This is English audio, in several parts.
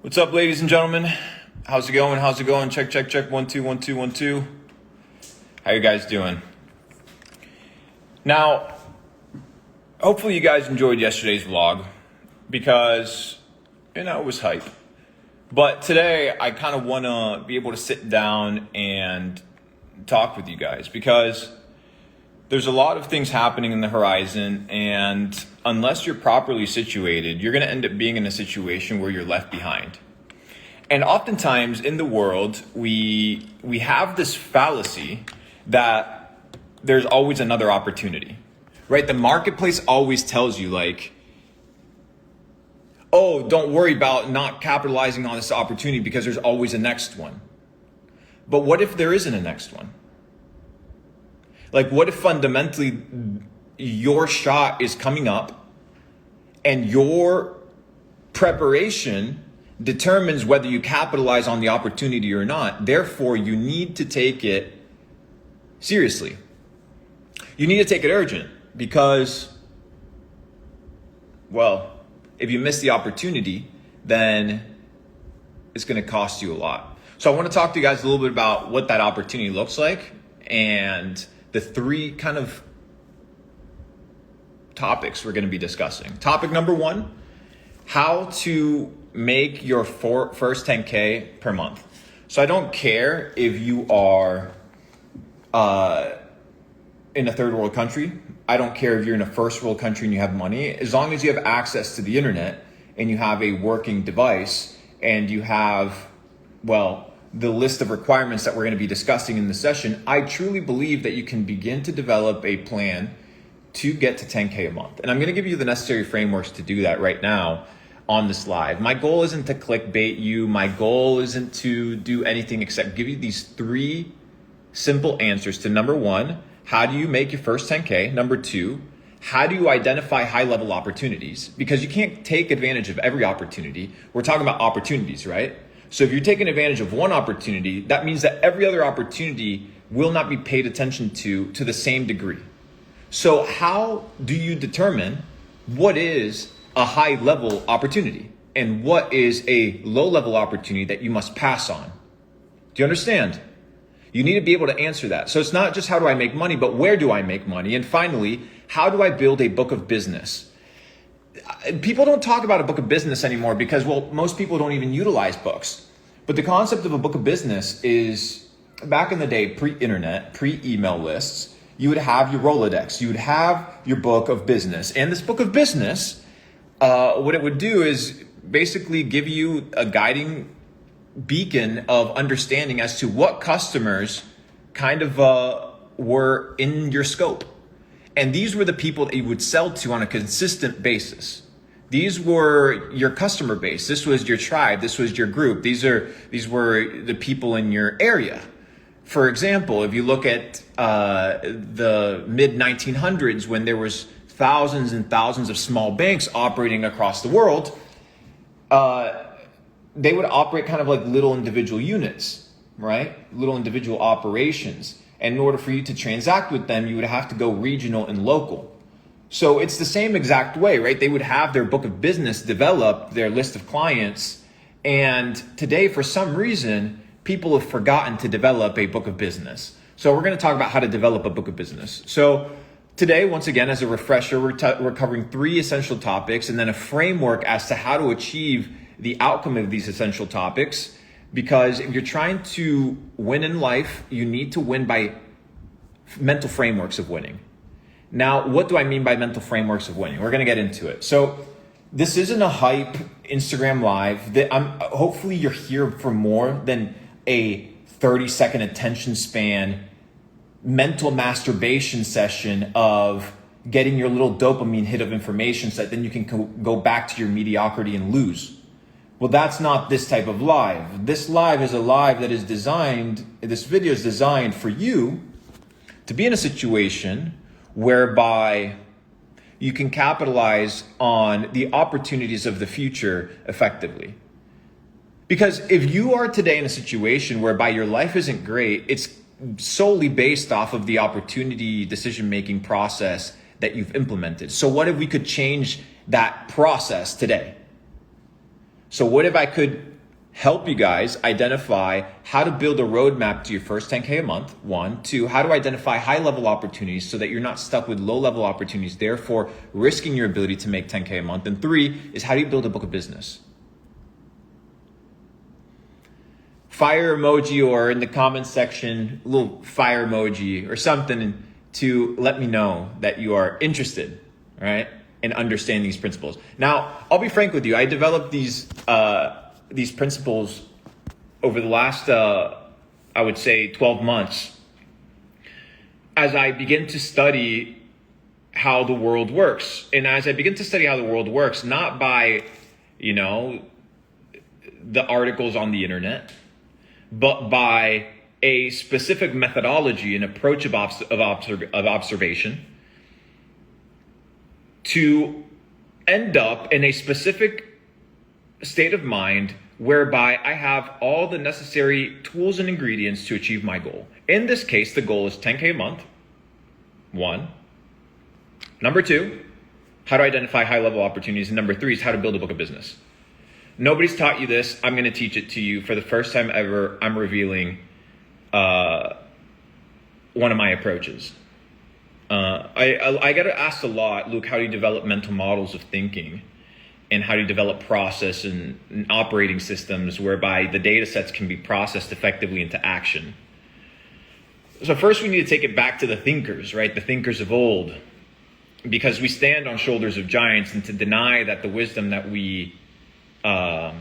What's up, ladies and gentlemen? How's it going? How's it going? Check, check, check. 1 2 1 2 1 2. How you guys doing? Now, hopefully you guys enjoyed yesterday's vlog because, it was hype. But today, I kind of want to be able to sit down and talk with you guys because there's a lot of things happening in the horizon, and unless you're properly situated, you're going to end up being in a situation where you're left behind. And oftentimes in the world, we have this fallacy that there's always another opportunity, right? The marketplace always tells you like, oh, don't worry about not capitalizing on this opportunity because there's always a next one. But what if there isn't a next one? Like, what if fundamentally your shot is coming up and your preparation determines whether you capitalize on the opportunity or not? Therefore, you need to take it seriously. You need to take it urgent because, well, if you miss the opportunity, then it's going to cost you a lot. So I want to talk to you guys a little bit about what that opportunity looks like and the three kind of topics we're going to be discussing. Topic number one, how to make your first 10K per month. So I don't care if you are in a third world country. I don't care if you're in a first world country and you have money. As long as you have access to the internet and you have a working device and you have, well, the list of requirements that we're going to be discussing in this session, I truly believe that you can begin to develop a plan to get to 10K a month. And I'm going to give you the necessary frameworks to do that right now on this live. My goal isn't to clickbait you. My goal isn't to do anything except give you these three simple answers to number one, how do you make your first 10K? Number two, how do you identify high-level opportunities? Because you can't take advantage of every opportunity. We're talking about opportunities, right? So if you're taking advantage of one opportunity, that means that every other opportunity will not be paid attention to the same degree. So how do you determine what is a high-level opportunity and what is a low-level opportunity that you must pass on? Do you understand? You need to be able to answer that. So it's not just how do I make money, but where do I make money? And finally, how do I build a book of business? People don't talk about a book of business anymore because, well, most people don't even utilize books. But the concept of a book of business is, back in the day, pre-internet, pre-email lists, you would have your Rolodex, you would have your book of business. And this book of business, what it would do is basically give you a guiding beacon of understanding as to what customers kind of were in your scope. And these were the people that you would sell to on a consistent basis. These were your customer base. This was your tribe. This was your group. These were the people in your area. For example, if you look at the mid-1900s when there was thousands and thousands of small banks operating across the world, they would operate kind of like little individual units, right? Little individual operations. And in order for you to transact with them, you would have to go regional and local. So it's the same exact way, right? They would have their book of business develop, their list of clients. And today, for some reason, people have forgotten to develop a book of business. So we're going to talk about how to develop a book of business. So today, once again, as a refresher, we're covering three essential topics and then a framework as to how to achieve the outcome of these essential topics. Because if you're trying to win in life, you need to win by mental frameworks of winning. Now, what do I mean by mental frameworks of winning? We're going to get into it. So this isn't a hype Instagram live. Hopefully you're here for more than a 30-second attention span mental masturbation session of getting your little dopamine hit of information so that then you can go back to your mediocrity and lose. Well, that's not this type of live. This live is a live that is designed, this video is designed for you to be in a situation whereby you can capitalize on the opportunities of the future effectively. Because if you are today in a situation whereby your life isn't great, it's solely based off of the opportunity decision-making process that you've implemented. So what if we could change that process today? So what if I could help you guys identify how to build a roadmap to your first 10K a month? 1, 2, how to identify high level opportunities so that you're not stuck with low level opportunities, therefore risking your ability to make 10K a month. And 3 is how do you build a book of business? Fire emoji, or in the comments section, a little fire emoji or something to let me know that you are interested, right, and understand these principles. Now, I'll be frank with you. I developed these principles over the last, I would say, 12 months as I begin to study how the world works. And as I begin to study how the world works, not by, the articles on the internet, but by a specific methodology and approach of observation to end up in a specific state of mind whereby I have all the necessary tools and ingredients to achieve my goal. In this case, the goal is 10K a month, 1. Number 2, how to identify high-level opportunities. And number 3 is how to build a book of business. Nobody's taught you this. I'm going to teach it to you. For the first time ever, I'm revealing one of my approaches. I get asked a lot, Luke, how do you develop mental models of thinking? And how do you develop process and operating systems whereby the data sets can be processed effectively into action? So first we need to take it back to the thinkers, right? The thinkers of old. Because we stand on shoulders of giants, and to deny that the wisdom that we kind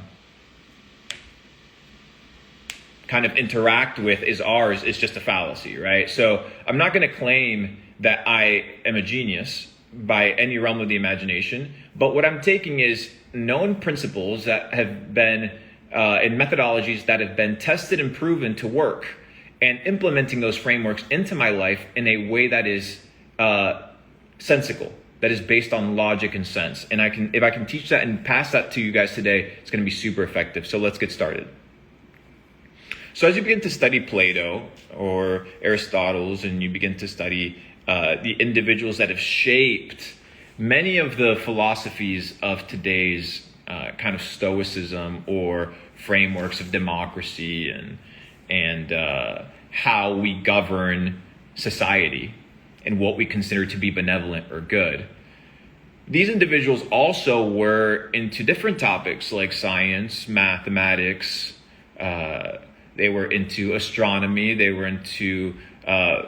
of interact with is ours is just a fallacy, right? So I'm not going to claim that I am a genius by any realm of the imagination, but what I'm taking is known principles that have been in methodologies that have been tested and proven to work, and implementing those frameworks into my life in a way that is sensical, that is based on logic and sense. And if I can teach that and pass that to you guys today, it's going to be super effective. So let's get started. So as you begin to study Plato or Aristotle's, and you begin to study the individuals that have shaped many of the philosophies of today's kind of stoicism or frameworks of democracy and how we govern society and what we consider to be benevolent or good. These individuals also were into different topics like science, mathematics, they were into astronomy, they were into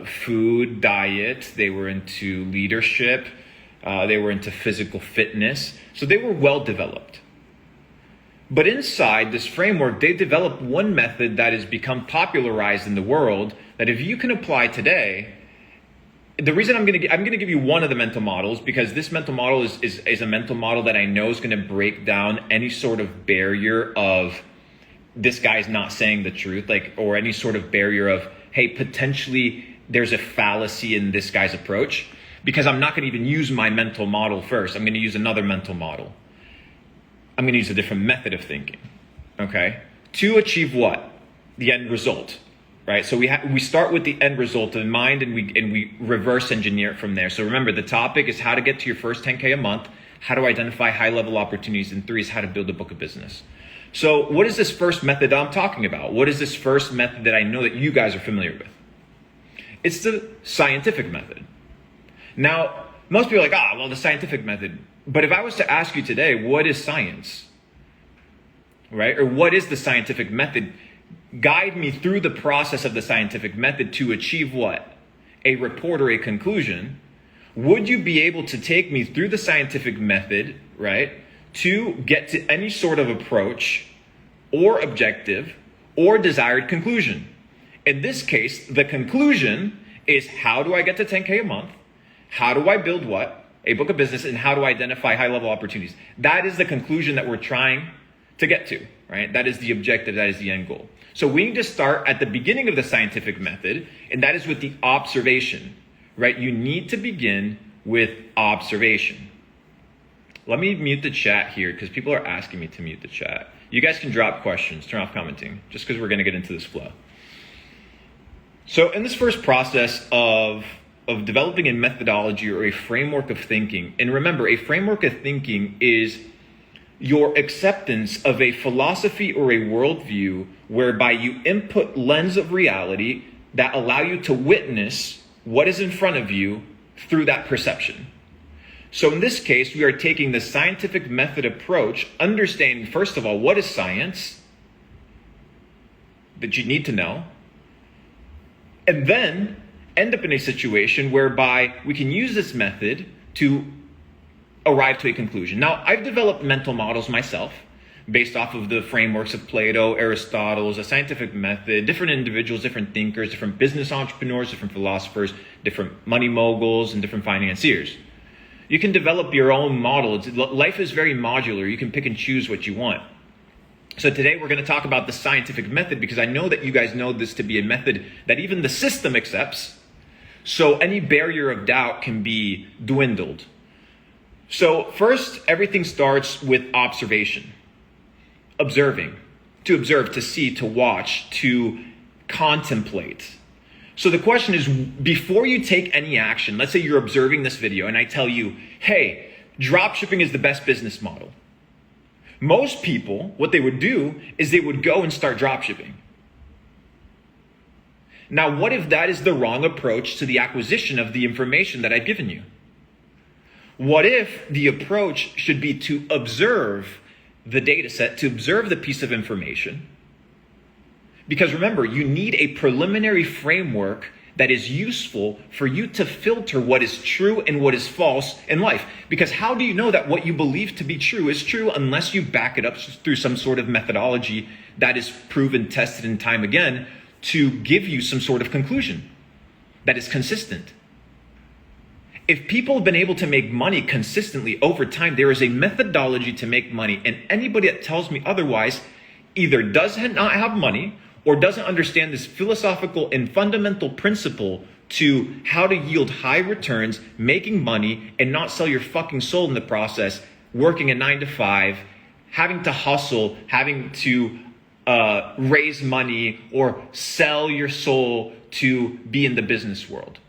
food, diet, they were into leadership, they were into physical fitness. So they were well developed. But inside this framework, they developed one method that has become popularized in the world that if you can apply today, the reason I'm going to give you one of the mental models, because this mental model is a mental model that I know is going to break down any sort of barrier of this guy's not saying the truth, or any sort of barrier of, hey, potentially there's a fallacy in this guy's approach, because I'm not going to even use my mental model first. I'm going to use another mental model. I'm going to use a different method of thinking, okay? To achieve what? The end result, right? So we start with the end result in mind, and we reverse engineer it from there. So remember, the topic is how to get to your first 10K a month, how to identify high-level opportunities, and 3 is how to build a book of business. So what is this first method I'm talking about? What is this first method that I know that you guys are familiar with? It's the scientific method. Now, most people are like, the scientific method. But if I was to ask you today, what is science? Right? Or what is the scientific method? Guide me through the process of the scientific method to achieve what? A report or a conclusion. Would you be able to take me through the scientific method, right, to get to any sort of approach or objective or desired conclusion? In this case, the conclusion is, how do I get to 10K a month? How do I build what? A book of business, and how to identify high-level opportunities. That is the conclusion that we're trying to get to, right? That is the objective, that is the end goal. So we need to start at the beginning of the scientific method, and that is with the observation, right? You need to begin with observation. Let me mute the chat here because people are asking me to mute the chat. You guys can drop questions, turn off commenting, just because we're going to get into this flow. So in this first process of developing a methodology or a framework of thinking, and remember, a framework of thinking is your acceptance of a philosophy or a worldview whereby you input lens of reality that allow you to witness what is in front of you through that perception. So in this case, we are taking the scientific method approach, understanding, first of all, what is science that you need to know, and then end up in a situation whereby we can use this method to arrive to a conclusion. Now, I've developed mental models myself based off of the frameworks of Plato, Aristotle, a scientific method, different individuals, different thinkers, different business entrepreneurs, different philosophers, different money moguls, and different financiers. You can develop your own model. Life is very modular. You can pick and choose what you want. So today we're going to talk about the scientific method because I know that you guys know this to be a method that even the system accepts. So any barrier of doubt can be dwindled. So first, everything starts with observation. Observing. To observe, to see, to watch, to contemplate. So the question is, before you take any action, let's say you're observing this video and I tell you, hey, dropshipping is the best business model. Most people, what they would do is they would go and start dropshipping. Now, what if that is the wrong approach to the acquisition of the information that I've given you? What if the approach should be to observe the data set, to observe the piece of information? Because remember, you need a preliminary framework that is useful for you to filter what is true and what is false in life. Because how do you know that what you believe to be true is true unless you back it up through some sort of methodology that is proven, tested, and time again to give you some sort of conclusion that is consistent? If people have been able to make money consistently over time, there is a methodology to make money. And anybody that tells me otherwise either does not have money or doesn't understand this philosophical and fundamental principle to how to yield high returns, making money, and not sell your fucking soul in the process, working a 9 to 5, having to hustle, having to raise money or sell your soul to be in the business world,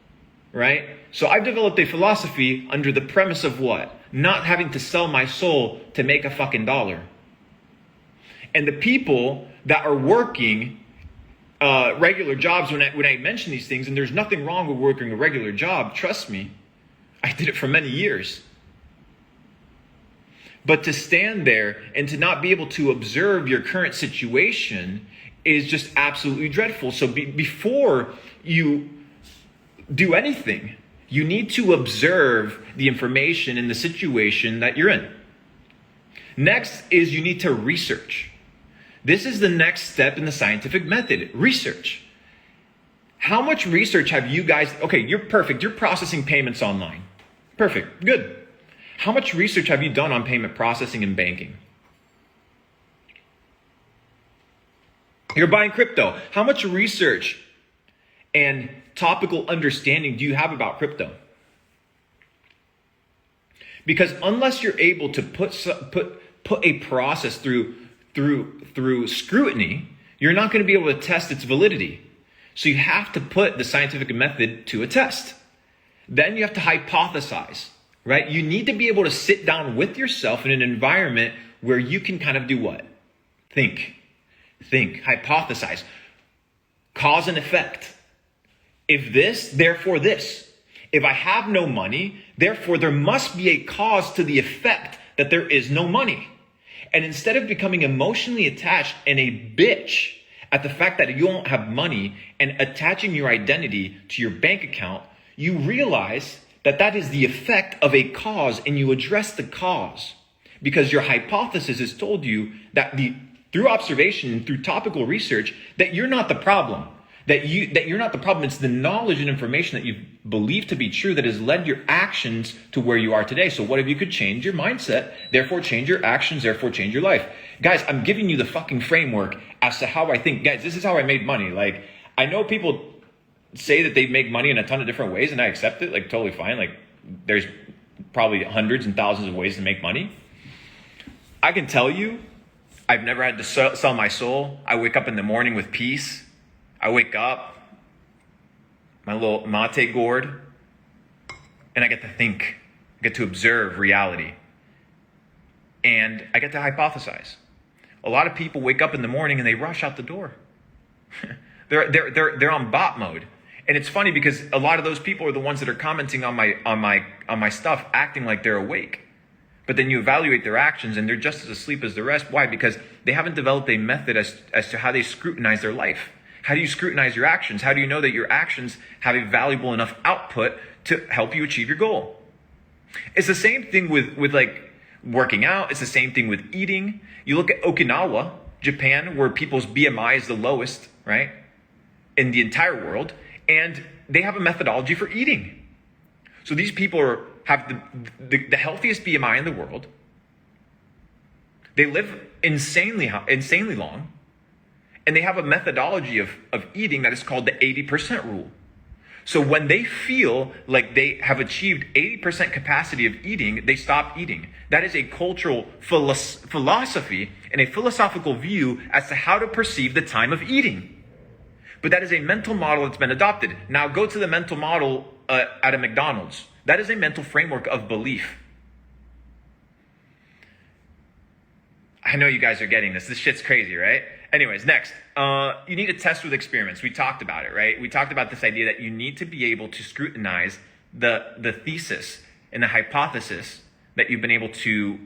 right? So I've developed a philosophy under the premise of what? Not having to sell my soul to make a fucking dollar. And the people that are working regular jobs, when I mention these things, and there's nothing wrong with working a regular job, trust me, I did it for many years. But to stand there and to not be able to observe your current situation is just absolutely dreadful. So before you do anything, you need to observe the information in the situation that you're in. Next is you need to research. This is the next step in the scientific method, research. How much research have you guys, okay, you're perfect, you're processing payments online. Perfect, good. How much research have you done on payment processing and banking? You're buying crypto. How much research and topical understanding do you have about crypto? Because unless you're able to put a process through scrutiny, you're not going to be able to test its validity. So you have to put the scientific method to a test. Then you have to hypothesize, right? You need to be able to sit down with yourself in an environment where you can kind of do what? Think, hypothesize, cause and effect. If this, therefore this. If I have no money, therefore there must be a cause to the effect that there is no money. And instead of becoming emotionally attached and a bitch at the fact that you don't have money and attaching your identity to your bank account, you realize that that is the effect of a cause and you address the cause. Because your hypothesis has told you that through observation and through topical research that you're not the problem. That you're not the problem. It's the knowledge and information that you believe to be true that has led your actions to where you are today. So what if you could change your mindset, therefore change your actions, therefore change your life? Guys, I'm giving you the fucking framework as to how I think. Guys, this is how I made money. Like, I know people say that they make money in a ton of different ways and I accept it, like totally fine. Like, there's probably hundreds and thousands of ways to make money. I can tell you, I've never had to sell my soul. I wake up in the morning with peace. I wake up, my little mate gourd, and I get to think, I get to observe reality. and I get to hypothesize. A lot of people wake up in the morning and they rush out the door. they're on bot mode. And it's funny because a lot of those people are the ones that are commenting on my stuff, acting like they're awake. But then you evaluate their actions and they're just as asleep as the rest. Why? Because they haven't developed a method as to how they scrutinize their life. How do you scrutinize your actions? How do you know that your actions have a valuable enough output to help you achieve your goal? It's the same thing with like working out. It's the same thing with eating. You look at Okinawa, Japan, where people's BMI is the lowest, right, in the entire world. And they have a methodology for eating. So these people have the healthiest BMI in the world. They live insanely long. And they have a methodology of eating that is called the 80% rule. So when they feel like they have achieved 80% capacity of eating, they stop eating. That is a cultural philosophy and a philosophical view as to how to perceive the time of eating. But that is a mental model that's been adopted. Now go to the mental model at a McDonald's. That is a mental framework of belief. I know you guys are getting this. This shit's crazy, right? Anyways, next. You need to test with experiments. We talked about it, right? We talked about this idea that you need to be able to scrutinize the thesis and the hypothesis that you've been able to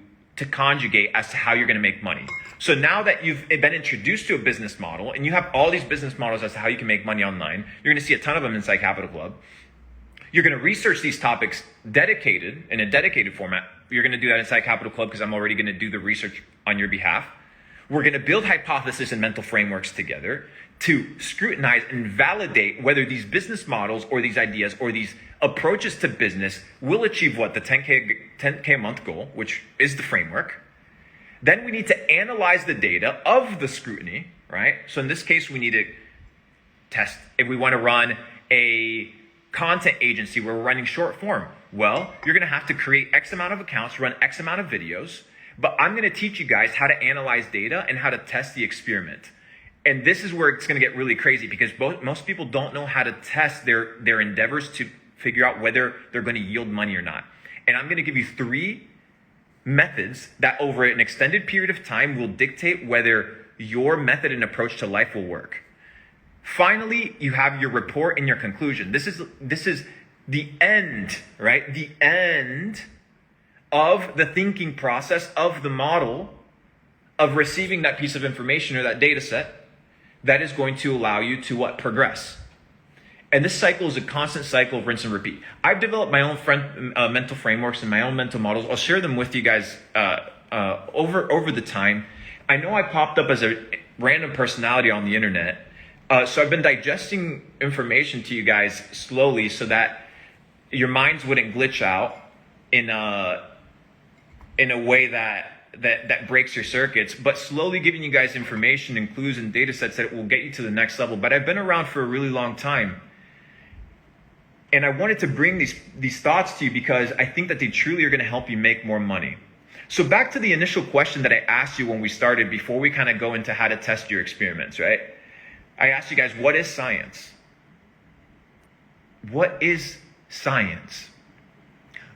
conjugate as to how you're going to make money. So now that you've been introduced to a business model and you have all these business models as to how you can make money online, you're going to see a ton of them inside Capital Club. You're going to research these topics in a dedicated format. You're going to do that inside Capital Club because I'm already going to do the research on your behalf. We're going to build hypothesis and mental frameworks together to scrutinize and validate whether these business models or these ideas or these approaches to business will achieve what? The 10K a month goal, which is the framework. Then we need to analyze the data of the scrutiny, right? So in this case, we need to test if we want to run a content agency where we're running short form. Well, you're going to have to create X amount of accounts, run X amount of videos, but I'm going to teach you guys how to analyze data and how to test the experiment. And this is where it's going to get really crazy because most people don't know how to test their endeavors to figure out whether they're going to yield money or not. And I'm going to give you 3 methods that over an extended period of time will dictate whether your method and approach to life will work. Finally, you have your report and your conclusion. This is the end, right? The end of the thinking process of the model of receiving that piece of information or that data set that is going to allow you to what? Progress. And this cycle is a constant cycle of rinse and repeat. I've developed my own mental frameworks and my own mental models. I'll share them with you guys over the time. I know I popped up as a random personality on the internet. So I've been digesting information to you guys slowly so that your minds wouldn't glitch out in a way that breaks your circuits, but slowly giving you guys information and clues and data sets that will get you to the next level. But I've been around for a really long time. And I wanted to bring these thoughts to you because I think that they truly are going to help you make more money. So back to the initial question that I asked you when we started, before we kind of go into how to test your experiments, right? I asked you guys, what is science? What is science?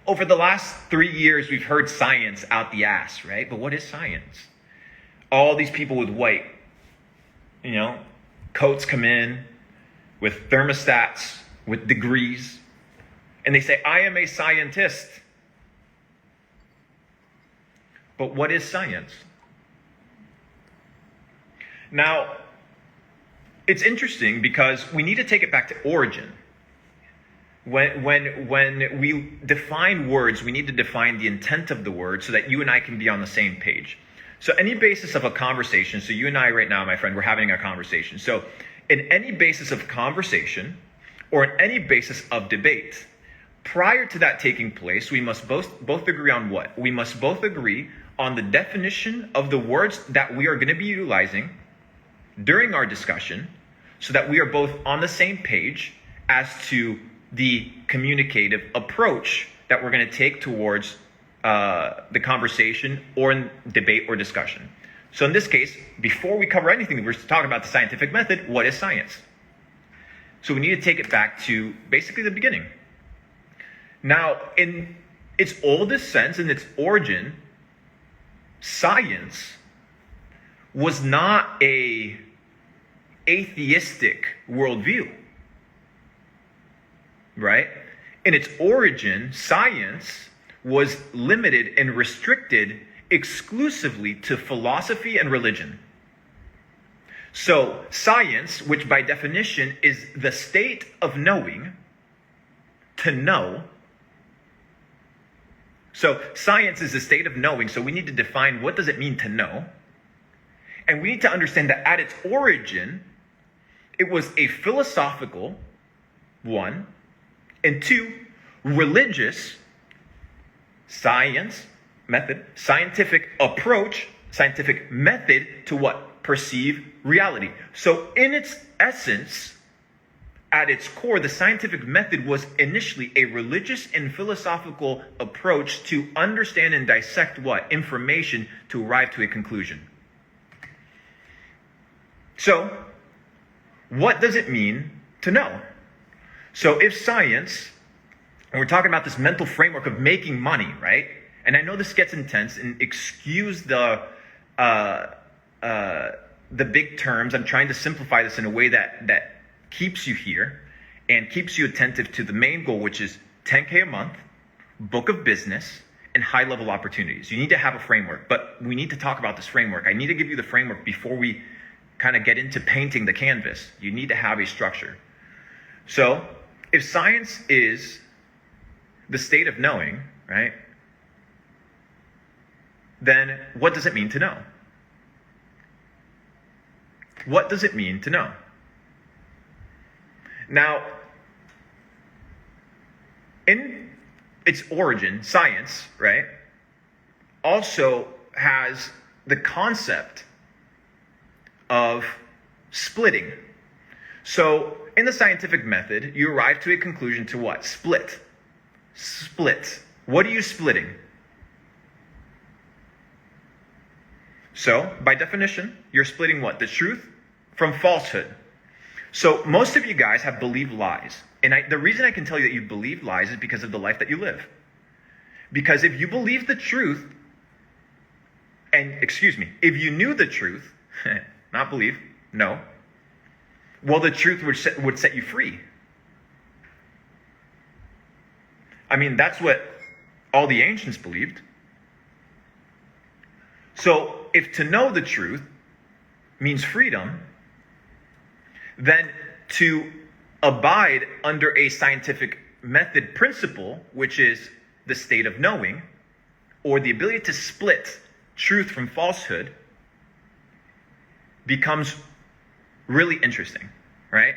Over the last 3 years, we've heard science out the ass, right? But what is science? All these people with white, coats come in with thermostats, with degrees, and they say, I am a scientist. But what is science? Now, it's interesting because we need to take it back to origin. When we define words, we need to define the intent of the word so that you and I can be on the same page. So any basis of a conversation, so you and I right now, my friend, we're having a conversation. So in any basis of conversation or in any basis of debate, prior to that taking place, we must both agree on what? We must both agree on the definition of the words that we are going to be utilizing during our discussion so that we are both on the same page as to the communicative approach that we're going to take towards the conversation or in debate or discussion. So in this case, before we cover anything, we're talking about the scientific method. What is science? So we need to take it back to basically the beginning. Now, in its oldest sense, in its origin, science was not a atheistic worldview, right? In its origin, science was limited and restricted exclusively to philosophy and religion. So science, which by definition is the state of knowing, to know. So science is the state of knowing, so we need to define what does it mean to know. And we need to understand that at its origin, it was a philosophical, one, and two, religious scientific approach, scientific method to what? Perceive reality. So in its essence, at its core, the scientific method was initially a religious and philosophical approach to understand and dissect what? Information to arrive to a conclusion. So, what does it mean to know? So if science, and we're talking about this mental framework of making money, right? And I know this gets intense, and excuse the big terms. I'm trying to simplify this in a way that keeps you here and keeps you attentive to the main goal, which is 10K a month, book of business, and high-level opportunities. You need to have a framework, but we need to talk about this framework. I need to give you the framework before we kind of get into painting the canvas. You need to have a structure. So if science is the state of knowing, right, then what does it mean to know? What does it mean to know? Now, in its origin, science, right, also has the concept of splitting. So in the scientific method, you arrive to a conclusion to what? Split. Split. What are you splitting? So, by definition, you're splitting what? The truth from falsehood. So, most of you guys have believed lies. And the reason I can tell you that you believe lies is because of the life that you live. Because if you believe the truth, if you knew the truth, not believe, no, well, the truth would set you free. I mean, that's what all the ancients believed. So, if to know the truth means freedom, then to abide under a scientific method principle, which is the state of knowing, or the ability to split truth from falsehood, becomes really interesting, right?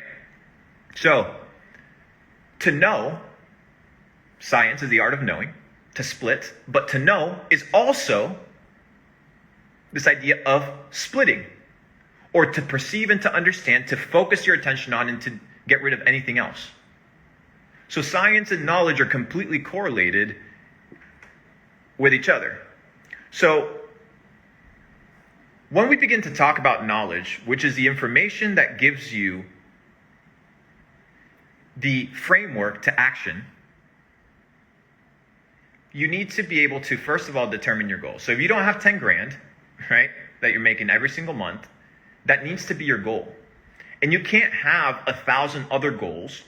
So, to know, science is the art of knowing, to split, but to know is also this idea of splitting, or to perceive and to understand, to focus your attention on and to get rid of anything else. So science and knowledge are completely correlated with each other. So when we begin to talk about knowledge, which is the information that gives you the framework to action, you need to be able to, first of all, determine your goal. So if you don't have 10 grand, right, that you're making every single month, that needs to be your goal. And you can't have 1,000 other goals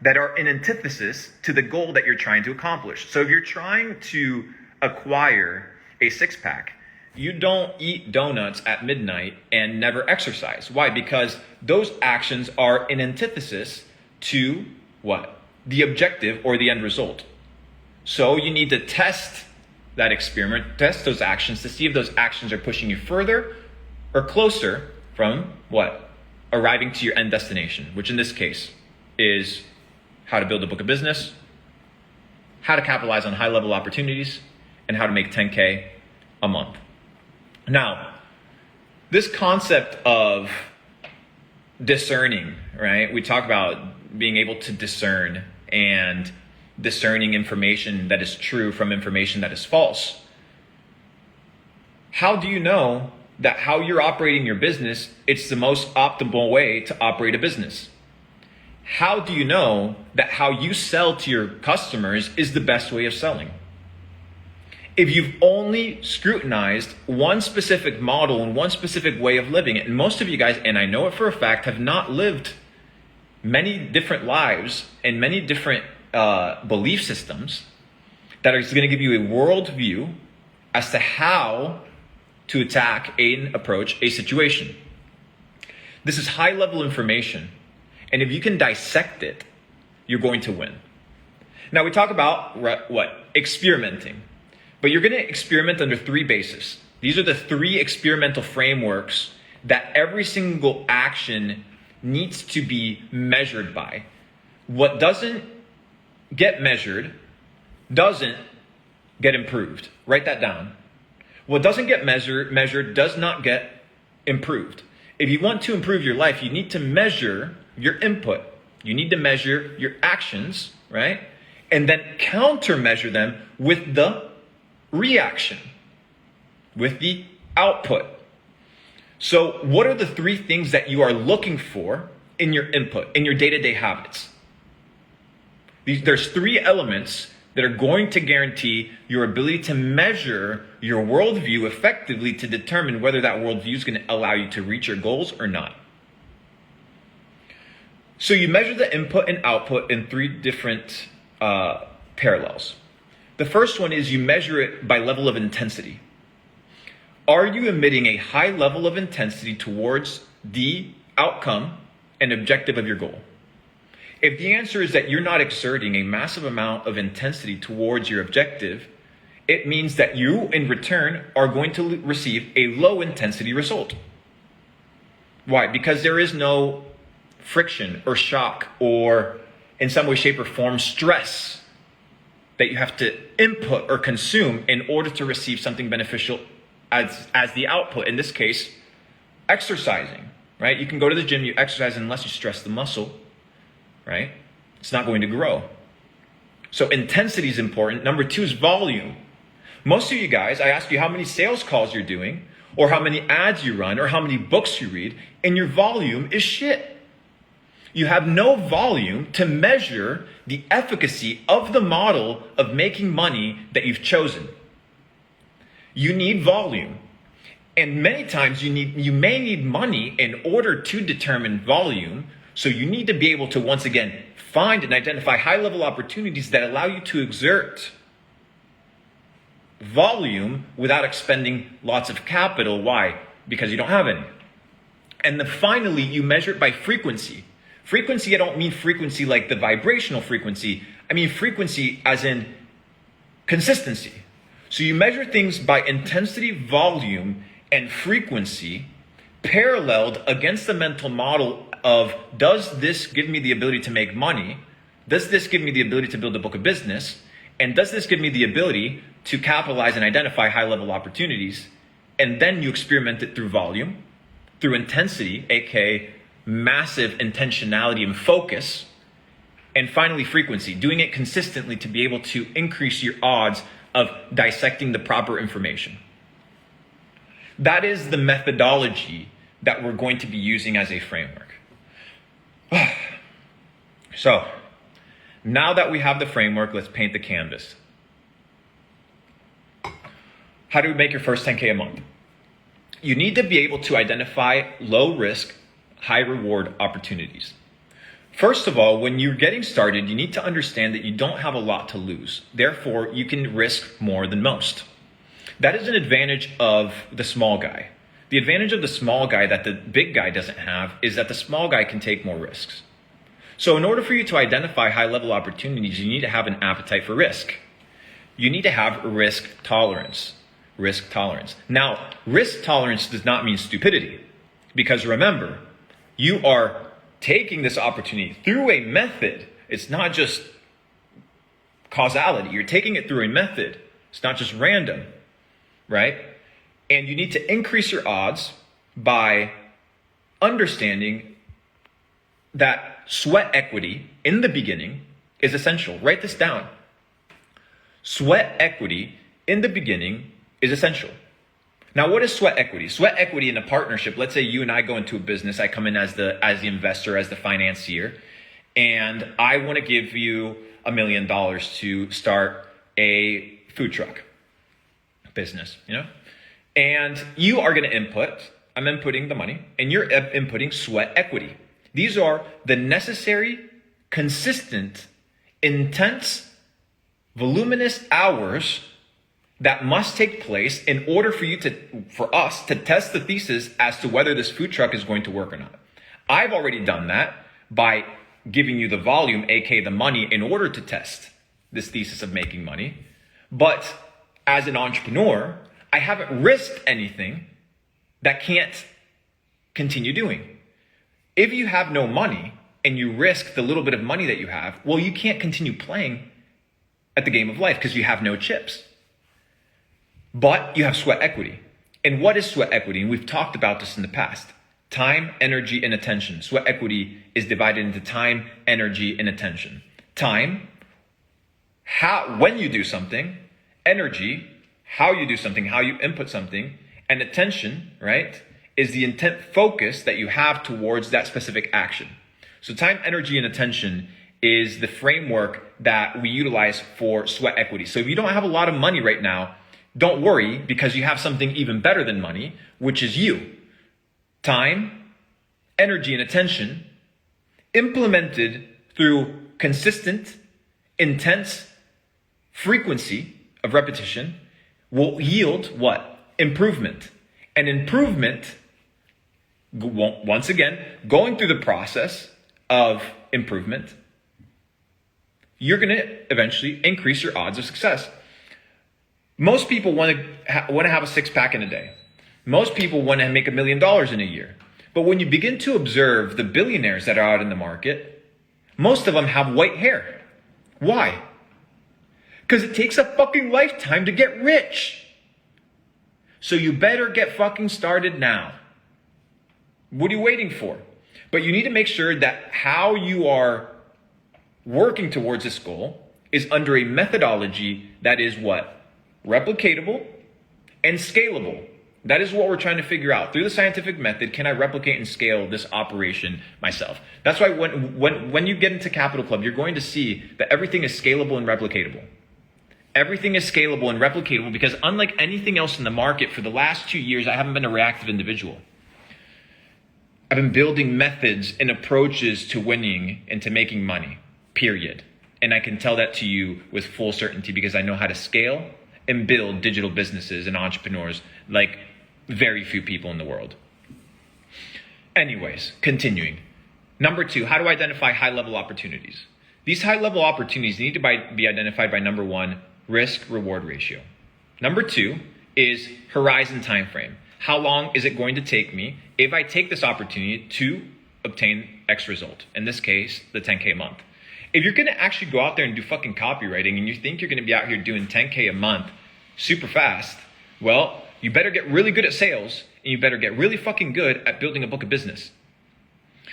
that are in antithesis to the goal that you're trying to accomplish. So if you're trying to acquire a six-pack, you don't eat donuts at midnight and never exercise. Why? Because those actions are in antithesis to what? The objective or the end result. So you need to test that experiment, test those actions to see if those actions are pushing you further or closer from what? Arriving to your end destination, which in this case is how to build a book of business, how to capitalize on high-level opportunities, and how to make 10K a month. Now, this concept of discerning, right? We talk about being able to discern and discerning information that is true from information that is false. How do you know that how you're operating your business, it's the most optimal way to operate a business? How do you know that how you sell to your customers is the best way of selling? if you've only scrutinized one specific model and one specific way of living it. And most of you guys, and I know it for a fact, have not lived many different lives and many different belief systems that are going to give you a worldview as to how to attack and approach a situation. This is high level information. And if you can dissect it, you're going to win. Now we talk about what? Experimenting. But you're going to experiment under three bases. These are the three experimental frameworks that every single action needs to be measured by. What doesn't get measured doesn't get improved. Write that down. What doesn't get measured does not get improved. If you want to improve your life, you need to measure your input. You need to measure your actions, right? And then countermeasure them with the reaction, with the output. So what are the three things that you are looking for in your input, in your day-to-day habits? There's three elements that are going to guarantee your ability to measure your worldview effectively to determine whether that worldview is going to allow you to reach your goals or not. So you measure the input and output in three different parallels. The first one is you measure it by level of intensity. Are you emitting a high level of intensity towards the outcome and objective of your goal? If the answer is that you're not exerting a massive amount of intensity towards your objective, it means that you, in return, are going to receive a low intensity result. Why? Because there is no friction or shock or, in some way, shape, or form, stress that you have to input or consume in order to receive something beneficial as the output. In this case, exercising, right? You can go to the gym, you exercise, unless you stress the muscle, right? It's not going to grow. So intensity is important. Number two is volume. Most of you guys, I ask you how many sales calls you're doing, or how many ads you run, or how many books you read, and your volume is shit. You have no volume to measure the efficacy of the model of making money that you've chosen. You need volume. And many times you may need money in order to determine volume. So you need to be able to, once again, find and identify high-level opportunities that allow you to exert volume without expending lots of capital. Why? Because you don't have any. And then finally, you measure it by frequency. Frequency, I don't mean frequency like the vibrational frequency. I mean frequency as in consistency. So you measure things by intensity, volume, and frequency paralleled against the mental model of, does this give me the ability to make money? Does this give me the ability to build a book of business? And does this give me the ability to capitalize and identify high-level opportunities? And then you experiment it through volume, through intensity, aka massive intentionality and focus, and finally frequency, doing it consistently to be able to increase your odds of dissecting the proper information. That is the methodology that we're going to be using as a framework. So, now that we have the framework, let's paint the canvas. How do we make your first 10K a month? You need to be able to identify low risk, high reward opportunities. First of all, when you're getting started, you need to understand that you don't have a lot to lose. Therefore, you can risk more than most. That is an advantage of the small guy. The advantage of the small guy that the big guy doesn't have is that the small guy can take more risks. So in order for you to identify high-level opportunities, you need to have an appetite for risk. You need to have risk tolerance. Risk tolerance. Now, risk tolerance does not mean stupidity. Because remember, you are taking this opportunity through a method. It's not just causality. You're taking it through a method. It's not just random, right? And you need to increase your odds by understanding that sweat equity in the beginning is essential. Write this down. Sweat equity in the beginning is essential. Now, what is sweat equity? Sweat equity in a partnership, let's say you and I go into a business, I come in as the investor, as the financier, and I want to give you $1 million to start a food truck. business, and you are going to input, I'm inputting the money, and you're inputting sweat equity. These are the necessary, consistent, intense, voluminous hours that must take place in order for us to test the thesis as to whether this food truck is going to work or not. I've already done that by giving you the volume, aka the money, in order to test this thesis of making money. But as an entrepreneur, I haven't risked anything that can't continue doing. If you have no money and you risk the little bit of money that you have, well, you can't continue playing at the game of life because you have no chips. But you have sweat equity. And what is sweat equity? And we've talked about this in the past. Time, energy, and attention. Sweat equity is divided into time, energy, and attention. Time, when you do something. Energy, how you do something, how you input something. And attention, right, is the intent focus that you have towards that specific action. So time, energy, and attention is the framework that we utilize for sweat equity. So if you don't have a lot of money right now, don't worry, because you have something even better than money, which is you. Time, energy, and attention implemented through consistent, intense frequency of repetition will yield what? Improvement. And improvement, once again, going through the process of improvement, you're going to eventually increase your odds of success. Most people want to have a six-pack in a day. Most people want to make $1 million in a year. But when you begin to observe the billionaires that are out in the market, most of them have white hair. Why? Because it takes a fucking lifetime to get rich. So you better get fucking started now. What are you waiting for? But you need to make sure that how you are working towards this goal is under a methodology that is what? Replicatable and scalable. That is what we're trying to figure out. Through the scientific method, can I replicate and scale this operation myself? That's why when you get into Capital Club, you're going to see that everything is scalable and replicatable. Everything is scalable and replicatable because unlike anything else in the market, for the last 2 years, I haven't been a reactive individual. I've been building methods and approaches to winning and to making money, period. And I can tell that to you with full certainty because I know how to scale and build digital businesses and entrepreneurs like very few people in the world. Anyways, continuing. Number 2, how to identify high-level opportunities. These high-level opportunities need to be identified by number 1, risk-reward ratio. Number 2 is horizon time frame. How long is it going to take me if I take this opportunity to obtain X result? In this case, the 10K a month. If you're going to actually go out there and do fucking copywriting and you think you're going to be out here doing 10K a month super fast, well, you better get really good at sales and you better get really fucking good at building a book of business.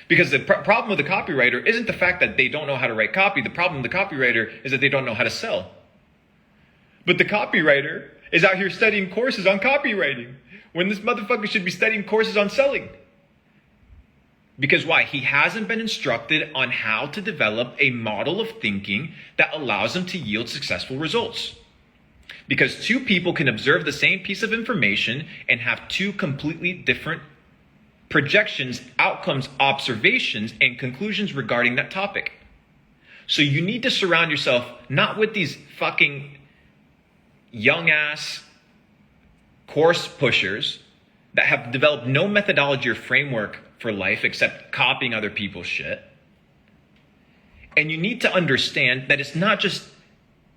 Because the problem with the copywriter isn't the fact that they don't know how to write copy. The problem with the copywriter is that they don't know how to sell. But the copywriter is out here studying courses on copywriting when this motherfucker should be studying courses on selling. Because why? He hasn't been instructed on how to develop a model of thinking that allows him to yield successful results. Because two people can observe the same piece of information and have two completely different projections, outcomes, observations, and conclusions regarding that topic. So you need to surround yourself not with these fucking young ass course pushers that have developed no methodology or framework for life except copying other people's shit. And you need to understand that it's not just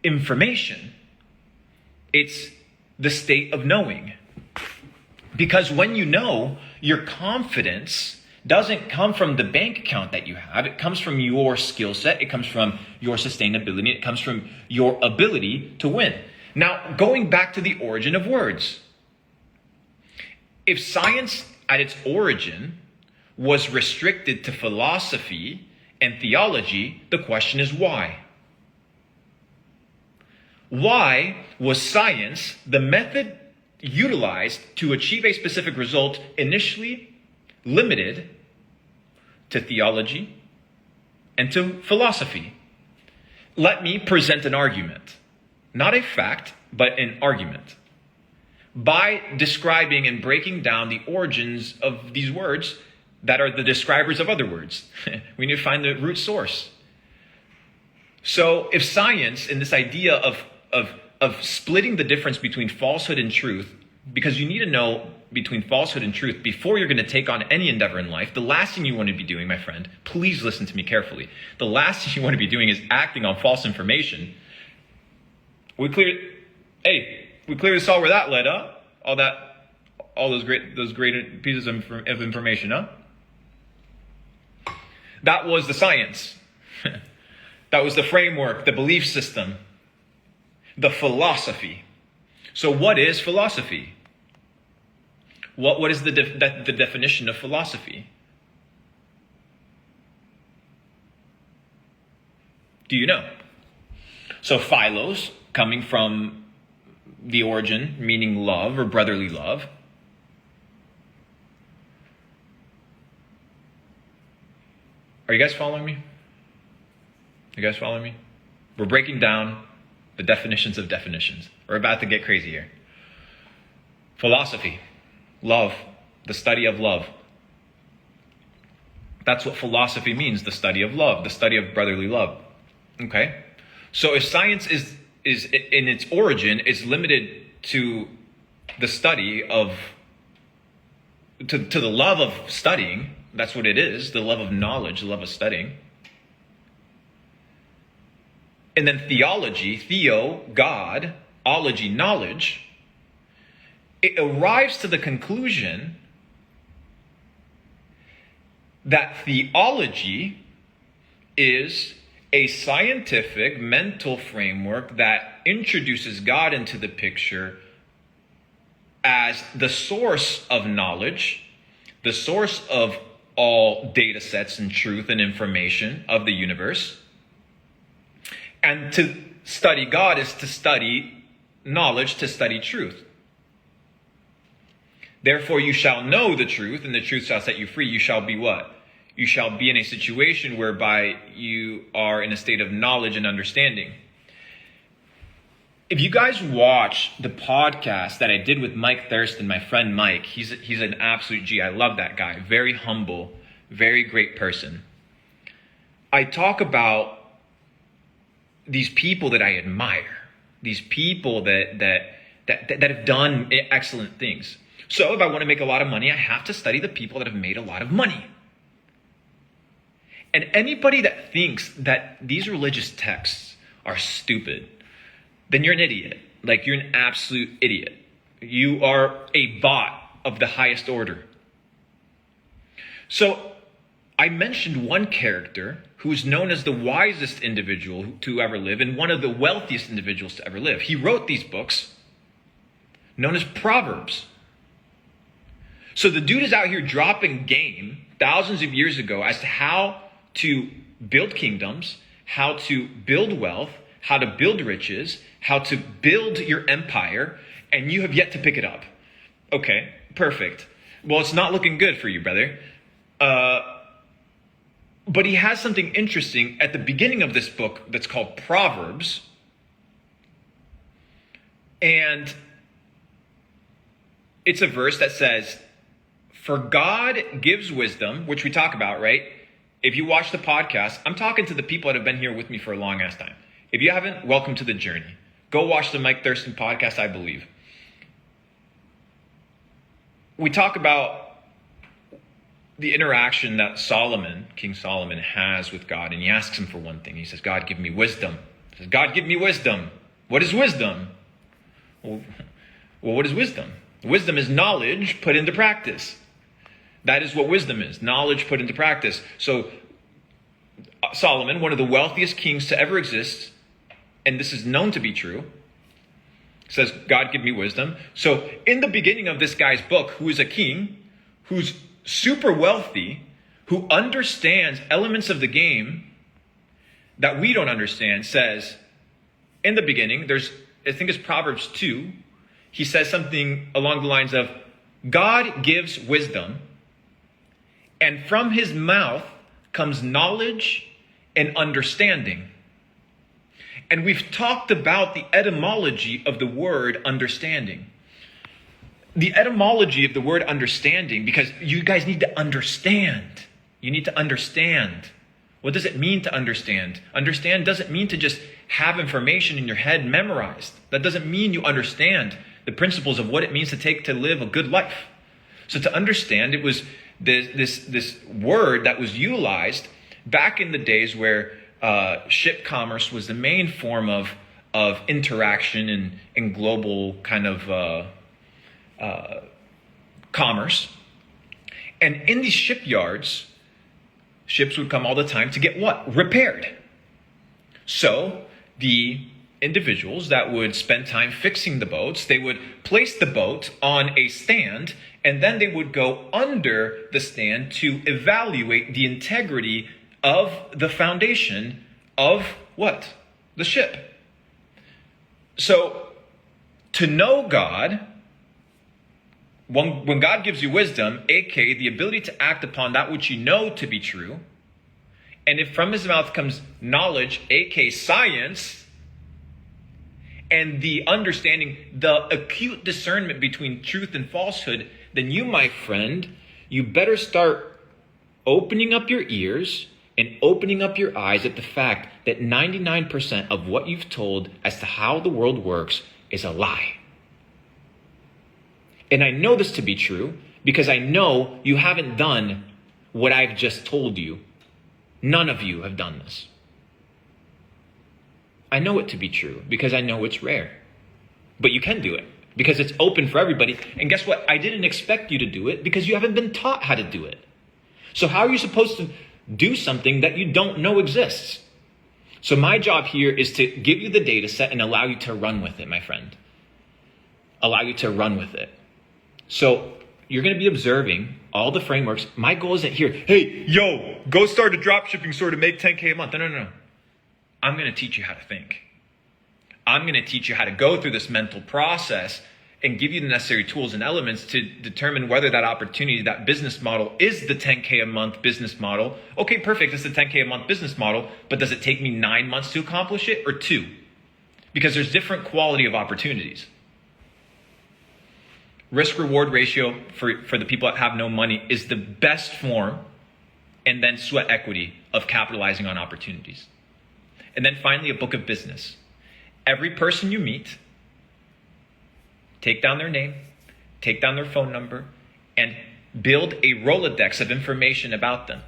information, it's the state of knowing. Because when you know, your confidence doesn't come from the bank account that you have. It comes from your skill set. It comes from your sustainability. It comes from your ability to win. Now, going back to the origin of words. If science at its origin was restricted to philosophy and theology, the question is why? Why was science, the method utilized to achieve a specific result, initially limited to theology and to philosophy? Let me present an argument. Not a fact, but an argument. by describing and breaking down the origins of these words that are the describers of other words. We need to find the root source. So if science and this idea of splitting the difference between falsehood and truth, because you need to know between falsehood and truth before you're going to take on any endeavor in life, the last thing you want to be doing, my friend, please listen to me carefully. The last thing you want to be doing is acting on false information. We cleared saw where that led, huh? All those great pieces of information, huh? That was the science. That was the framework, the belief system, the philosophy. So what is philosophy? What is the definition of philosophy? Do you know? So philos, coming from the origin, meaning love or brotherly love. Are you guys following me? You guys following me? We're breaking down the definitions of definitions. We're about to get crazy here. Philosophy, love, the study of love. That's what philosophy means, the study of love, the study of brotherly love. Okay? So if science is in its origin is limited to the study of, to the love of studying, that's what it is, the love of knowledge, the love of studying. And then theology, theo, God, ology, knowledge, it arrives to the conclusion that theology is a scientific mental framework that introduces God into the picture as the source of knowledge, the source of all data sets and truth and information of the universe. And to study God is to study knowledge, to study truth. Therefore, you shall know the truth, and the truth shall set you free. You shall be what? You shall be in a situation whereby you are in a state of knowledge and understanding. If you guys watch the podcast that I did with Mike Thurston, my friend Mike, he's an absolute G. I love that guy. Very humble, very great person. I talk about these people that I admire, these people that have done excellent things. So if I want to make a lot of money, I have to study the people that have made a lot of money. And anybody that thinks that these religious texts are stupid, then you're an idiot. Like, you're an absolute idiot. You are a bot of the highest order. So I mentioned one character who is known as the wisest individual to ever live and one of the wealthiest individuals to ever live. He wrote these books known as Proverbs. So the dude is out here dropping game thousands of years ago as to how to build kingdoms, how to build wealth, how to build riches, how to build your empire, and you have yet to pick it up. Okay, perfect. Well, it's not looking good for you, brother. But he has something interesting at the beginning of this book that's called Proverbs. And it's a verse that says, "For God gives wisdom," which we talk about, right? If you watch the podcast, I'm talking to the people that have been here with me for a long ass time. If you haven't, welcome to the journey. Go watch the Mike Thurston podcast, I believe. We talk about the interaction that King Solomon has with God, and he asks him for one thing. He says, "God, give me wisdom." He says, "God, give me wisdom." What is wisdom? Well, what is wisdom? Wisdom is knowledge put into practice. That is what wisdom is, knowledge put into practice. So Solomon, one of the wealthiest kings to ever exist, and this is known to be true, says, "God, give me wisdom." So in the beginning of this guy's book, who is a king, who's super wealthy, who understands elements of the game that we don't understand, says, in the beginning, I think it's Proverbs 2, he says something along the lines of, "God gives wisdom, and from his mouth comes knowledge and understanding." And we've talked about the etymology of the word understanding. the etymology of the word understanding, because you guys need to understand. You need to understand. What does it mean to understand? Understand doesn't mean to just have information in your head memorized. That doesn't mean you understand the principles of what it means to live a good life. So to understand, it was this word that was utilized back in the days where ship commerce was the main form of interaction in global kind of commerce. And in these shipyards, ships would come all the time to get what? Repaired. So the individuals that would spend time fixing the boats, they would place the boat on a stand, and then they would go under the stand to evaluate the integrity of the foundation of what? The ship. So to know God, when God gives you wisdom, aka the ability to act upon that which you know to be true, and if from his mouth comes knowledge, aka science, and the understanding, the acute discernment between truth and falsehood, then you, my friend, you better start opening up your ears and opening up your eyes at the fact that 99% of what you've told as to how the world works is a lie. And I know this to be true because I know you haven't done what I've just told you. None of you have done this. I know it to be true because I know it's rare. But you can do it because it's open for everybody. And guess what? I didn't expect you to do it because you haven't been taught how to do it. So how are you supposed to do something that you don't know exists? So my job here is to give you the data set and allow you to run with it, my friend. Allow you to run with it. So you're going to be observing all the frameworks. My goal isn't here, hey, yo, go start a dropshipping store to make 10K a month. No. I'm going to teach you how to think. I'm going to teach you how to go through this mental process and give you the necessary tools and elements to determine whether that opportunity, that business model is the 10K a month business model. Okay, perfect. It's the 10K a month business model, but does it take me 9 months to accomplish it or 2? Because there's different quality of opportunities. Risk-reward ratio for the people that have no money is the best form, and then sweat equity of capitalizing on opportunities. And then finally, a book of business. Every person you meet, take down their name, take down their phone number, and build a Rolodex of information about them.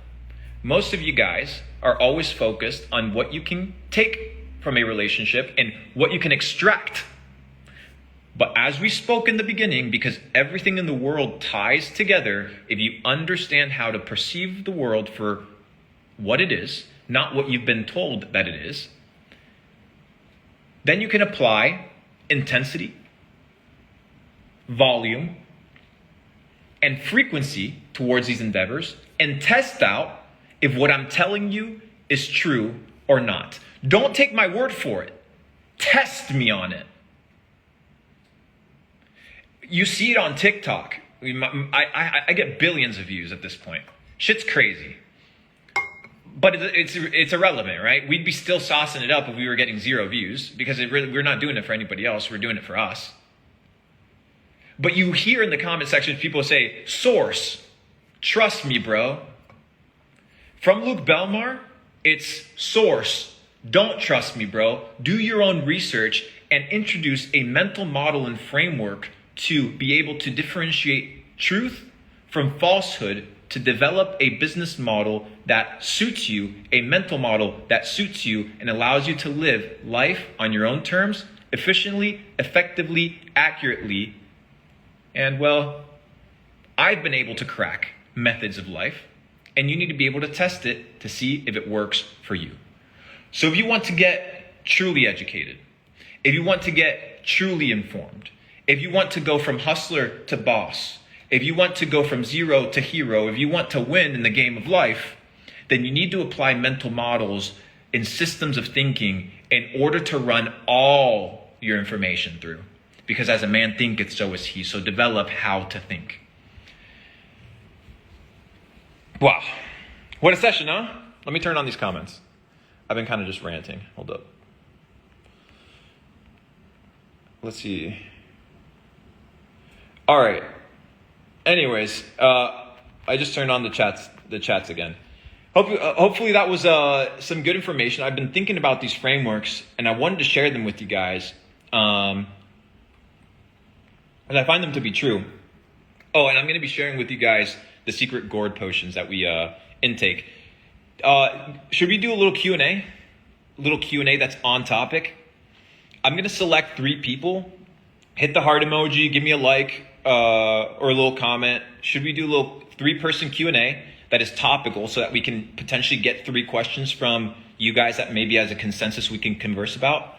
Most of you guys are always focused on what you can take from a relationship and what you can extract. But as we spoke in the beginning, because everything in the world ties together, if you understand how to perceive the world for what it is, not what you've been told that it is, then you can apply intensity, volume, and frequency towards these endeavors and test out if what I'm telling you is true or not. Don't take my word for it. Test me on it. You see it on TikTok. I get billions of views at this point. Shit's crazy. But it's irrelevant, right? We'd be still saucing it up if we were getting 0 views because we're not doing it for anybody else. We're doing it for us. But you hear in the comment section people say, source, trust me, bro. From Luke Belmar, it's source, don't trust me, bro. Do your own research and introduce a mental model and framework to be able to differentiate truth from falsehood, to develop a business model that suits you, a mental model that suits you and allows you to live life on your own terms, efficiently, effectively, accurately. And well, I've been able to crack methods of life, and you need to be able to test it to see if it works for you. So if you want to get truly educated, if you want to get truly informed, if you want to go from hustler to boss, if you want to go from 0 to hero, if you want to win in the game of life, then you need to apply mental models and systems of thinking in order to run all your information through. Because as a man thinketh, so is he. So develop how to think. Wow. What a session, huh? Let me turn on these comments. I've been kind of just ranting. Hold up. Let's see. All right. Anyways, I just turned on the chats again. Hopefully that was some good information. I've been thinking about these frameworks, and I wanted to share them with you guys, and I find them to be true. Oh, and I'm going to be sharing with you guys the secret gourd potions that we intake. Should we do a little Q&A? A little Q&A that's on topic. I'm going to select 3 people. Hit the heart emoji, give me a like or a little comment. Should we do a little 3-person Q&A that is topical so that we can potentially get 3 questions from you guys that maybe as a consensus we can converse about?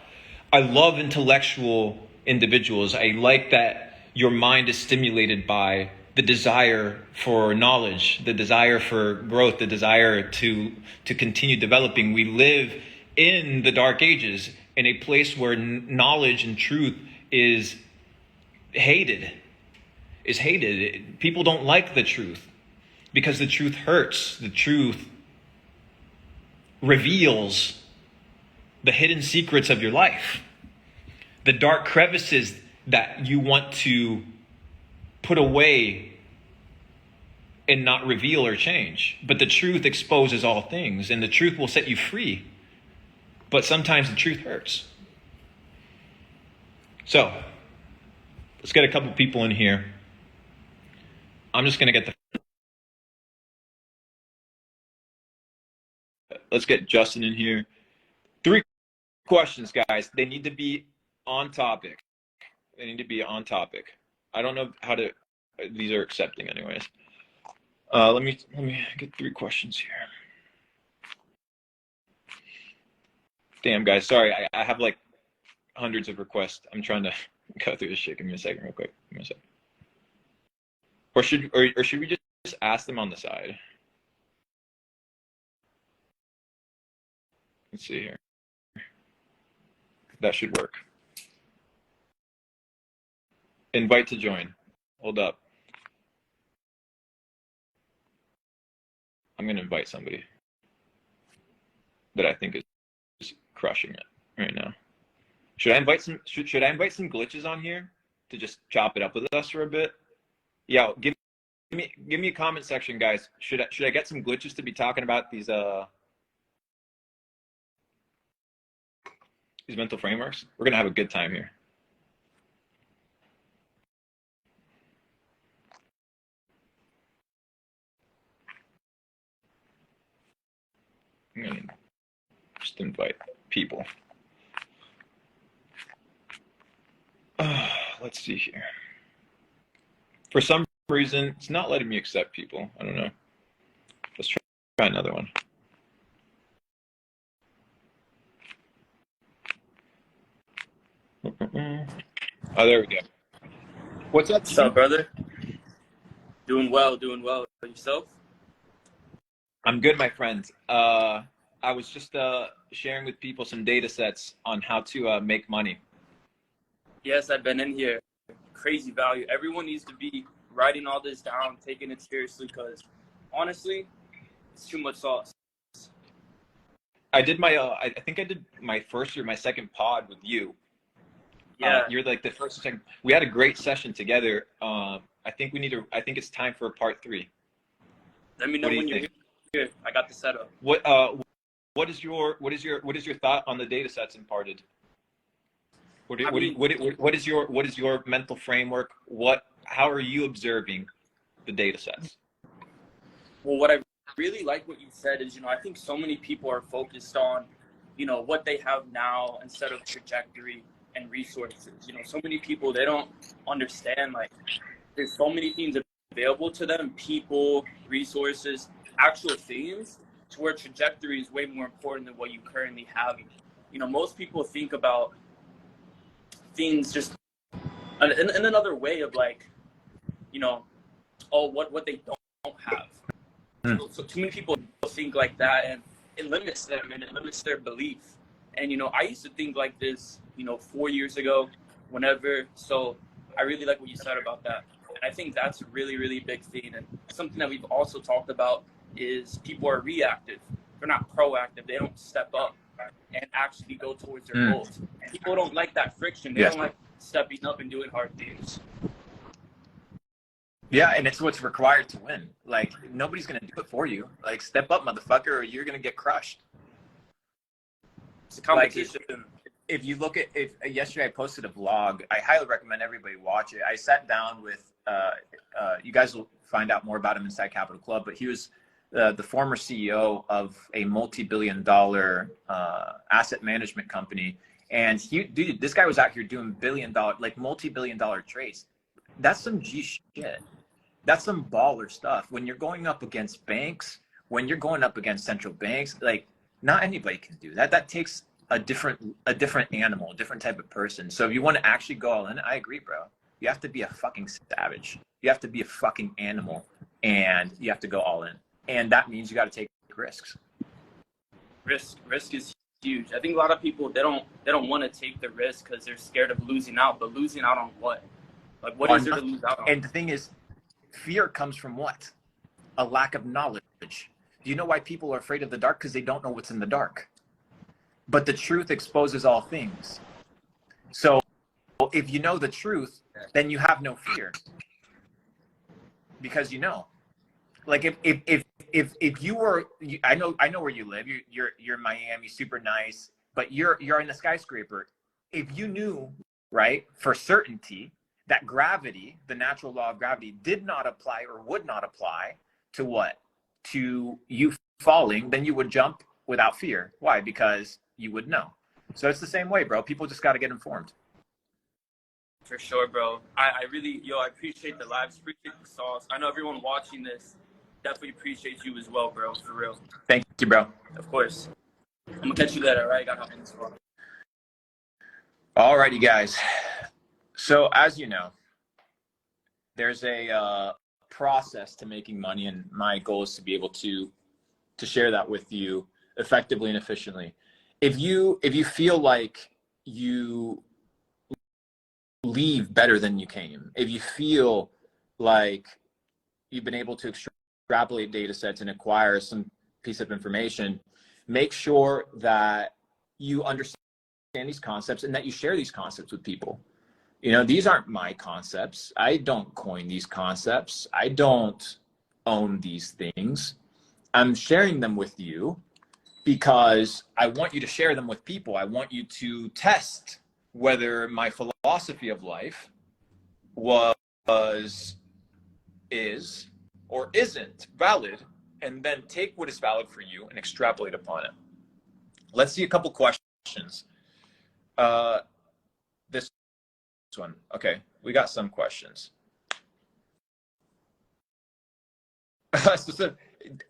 I love intellectual individuals. I like that your mind is stimulated by the desire for knowledge, the desire for growth, the desire to continue developing. We live in the dark ages, in a place where knowledge and truth is hated. People don't like the truth because the truth hurts. The truth reveals the hidden secrets of your life, the dark crevices that you want to put away and not reveal or change. But the truth exposes all things, and the truth will set you free. But sometimes the truth hurts. So, let's get a couple people in here. I'm just going to get let's get Justin in here. 3 questions, guys. They need to be on topic. I don't know how to, these are accepting anyways. Let me get 3 questions here. Damn, guys, sorry. I have like hundreds of requests. I'm trying to go through this shit. Give me a second real quick. Give me a second. Or should we just ask them on the side? Let's see here. That should work. Invite to join. Hold up. I'm going to invite somebody that I think is crushing it right now. Should I invite some glitches on here to just chop it up with us for a bit? Yeah, give me a comment section, guys. Should I get some glitches to be talking about these mental frameworks? We're going to have a good time here. I'm going to just invite people. Let's see here. For some reason, it's not letting me accept people. I don't know. Let's try another one. Oh, there we go. What's up, What's up, brother? Doing well. Yourself? I'm good, my friend. I was just sharing with people some data sets on how to make money. Yes, I've been in here. Crazy value. Everyone needs to be writing all this down, taking it seriously, because honestly, it's too much sauce. I did my I think I did my first or my second pod with you. Yeah. You're like the first and second. We had a great session together. I think it's time for a part 3. Let me know when you're here. I got the setup. What is your thought on the data sets imparted? What is your mental framework? How are you observing the data sets? Well, what I really like what you said is, I think so many people are focused on, what they have now instead of trajectory and resources. So many people, they don't understand, like, there's so many things available to them, people, resources, actual things, to where trajectory is way more important than what you currently have. Most people think about things just in another way of, like, what they don't have. So too many people think like that, and it limits them and it limits their belief. And I used to think like this 4 years ago, whenever. So I really like what you said about that, and I think that's a really, really big thing. And something that we've also talked about is people are reactive. They're not proactive. They don't step up and actually go towards their goals. People don't like that friction. They don't like stepping up and doing hard things. Yeah, and it's what's required to win. Like, nobody's gonna do it for you. Like, step up, motherfucker, or you're gonna get crushed. It's a Like, competition. if you look at, if yesterday I posted a vlog, I highly recommend everybody watch it. I sat down with, you guys will find out more about him inside Capital Club, but he was the former CEO of a multi-billion-dollar asset management company. And dude, this guy was out here doing billion-dollar, like multi-billion-dollar trades. That's some G shit. That's some baller stuff. When you're going up against banks, when you're going up against central banks, like not anybody can do that. That takes a different animal, a different type of person. So if you want to actually go all in, I agree, bro. You have to be a fucking savage. You have to be a fucking animal, and you have to go all in. And that means you got to take risks. Risk is huge. I think a lot of people they don't want to take the risk because they're scared of losing out. But losing out on what? Like, what is there to lose out on? And the thing is, fear comes from what? A lack of knowledge. Do you know why people are afraid of the dark? Because they don't know what's in the dark. But the truth exposes all things. So if you know the truth, then you have no fear. Because you know. Like if you were, I know where you live. You're in Miami, super nice, but you're in a skyscraper. If you knew, right, for certainty that gravity, the natural law of gravity, did not apply or would not apply to what? To you falling, then you would jump without fear. Why? Because you would know. So it's the same way, bro. People just got to get informed. For sure, bro. I really, I appreciate the lives, appreciate the sauce. I know everyone watching this definitely appreciates you as well, bro. For real. Thank you, bro. Of course. I'm gonna catch you later, all right? Got hop in this one. Alrighty, guys. So as you know, there's a process to making money, and my goal is to be able to share that with you effectively and efficiently. If you feel like you leave better than you came, if you feel like you've been able to extrapolate data sets and acquire some piece of information, make sure that you understand these concepts and that you share these concepts with people. You know, these aren't my concepts. I don't coin these concepts. I don't own these things. I'm sharing them with you because I want you to share them with people. I want you to test whether my philosophy of life is, or isn't valid, and then take what is valid for you and extrapolate upon it. Let's see a couple questions. This one. Okay, we got some questions. So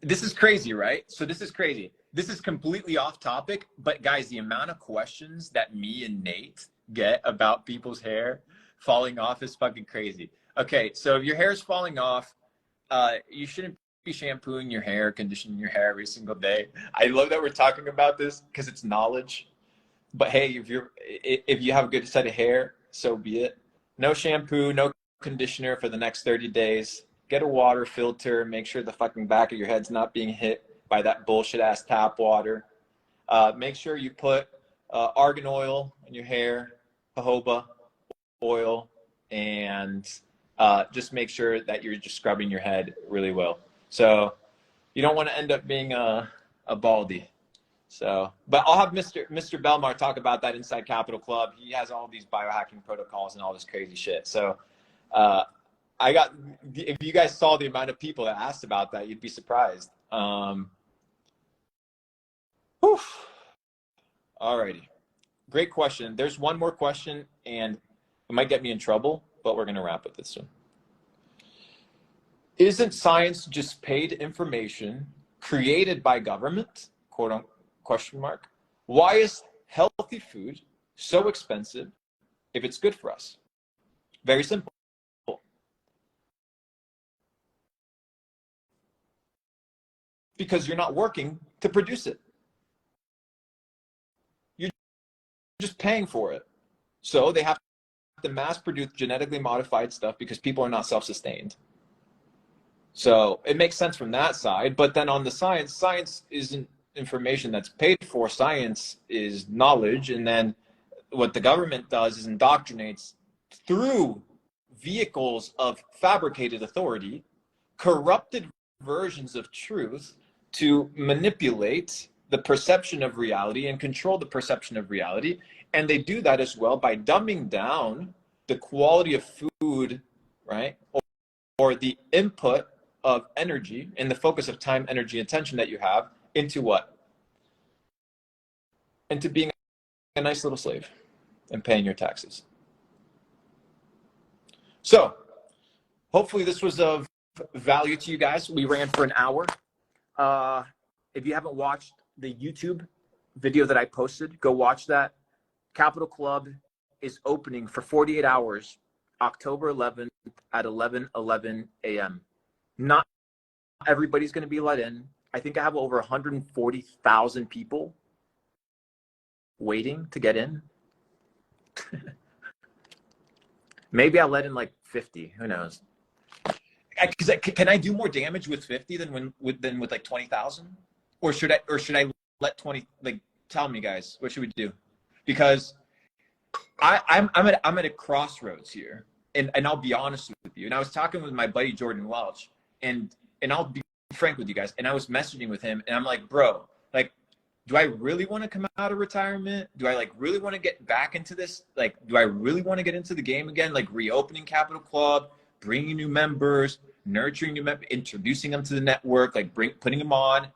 this is crazy, right? So this is crazy. This is completely off topic, but guys, the amount of questions that me and Nate get about people's hair falling off is fucking crazy. Okay, so if your hair is falling off, you shouldn't be shampooing your hair, conditioning your hair every single day. I love that we're talking about this because it's knowledge. But hey, if you have a good set of hair, so be it. No shampoo, no conditioner for the next 30 days. Get a water filter. Make sure the fucking back of your head's not being hit by that bullshit ass tap water. Make sure you put argan oil in your hair, jojoba oil, and just make sure that you're just scrubbing your head really well. So you don't want to end up being a baldy. So, but I'll have Mr. Belmar talk about that inside Capital Club. He has all these biohacking protocols and all this crazy shit. So if you guys saw the amount of people that asked about that, you'd be surprised. Alrighty. Great question. There's one more question, and it might get me in trouble, but we're going to wrap with this one. Isn't science just paid information created by government? Quote unquote, question mark. Why is healthy food so expensive if it's good for us? Very simple. Because you're not working to produce it. You're just paying for it. So they have to mass produce genetically modified stuff because people are not self-sustained. So it makes sense from that side. But then on the science isn't information that's paid for. Science is knowledge. And then what the government does is indoctrinates through vehicles of fabricated authority, corrupted versions of truth to manipulate the perception of reality and control the perception of reality. And they do that as well by dumbing down the quality of food, right? Or the input of energy and the focus of time, energy, attention that you have into what? Into being a nice little slave and paying your taxes. So hopefully this was of value to you guys. We ran for an hour. If you haven't watched the YouTube video that I posted, go watch that. Capital Club is opening for 48 hours, October 11th at 11:11 a.m. Not everybody's going to be let in. I think I have over 140,000 people waiting to get in. Maybe I'll let in like 50. Who knows? Can I do more damage with 50 than with like 20,000? Or should I let 20? Like, tell me, guys, what should we do? Because I'm at a crossroads here, and I'll be honest with you. And I was talking with my buddy Jordan Welch, and I'll be frank with you guys. And I was messaging with him, and I'm like, bro, like, do I really want to come out of retirement? Do I like really want to get back into this? Like, do I really want to get into the game again? Like reopening Capital Club, bringing new members, nurturing new members, introducing them to the network, like putting them on.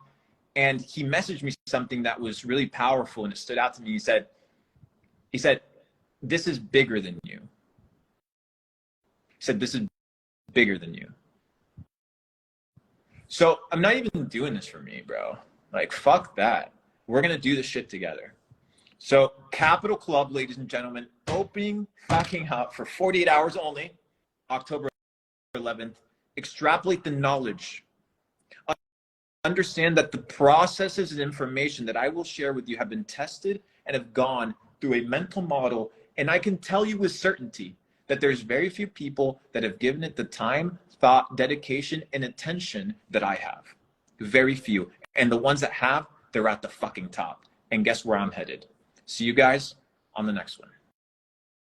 And he messaged me something that was really powerful, and it stood out to me. He said, this is bigger than you. He said, this is bigger than you. So I'm not even doing this for me, bro. Like, fuck that. We're going to do this shit together. So Capital Club, ladies and gentlemen, opening fucking up for 48 hours only, October 11th. Extrapolate the knowledge. Understand that the processes and information that I will share with you have been tested and have gone through a mental model. And I can tell you with certainty that there's very few people that have given it the time, thought, dedication, and attention that I have. Very few. And the ones that have, they're at the fucking top. And guess where I'm headed? See you guys on the next one.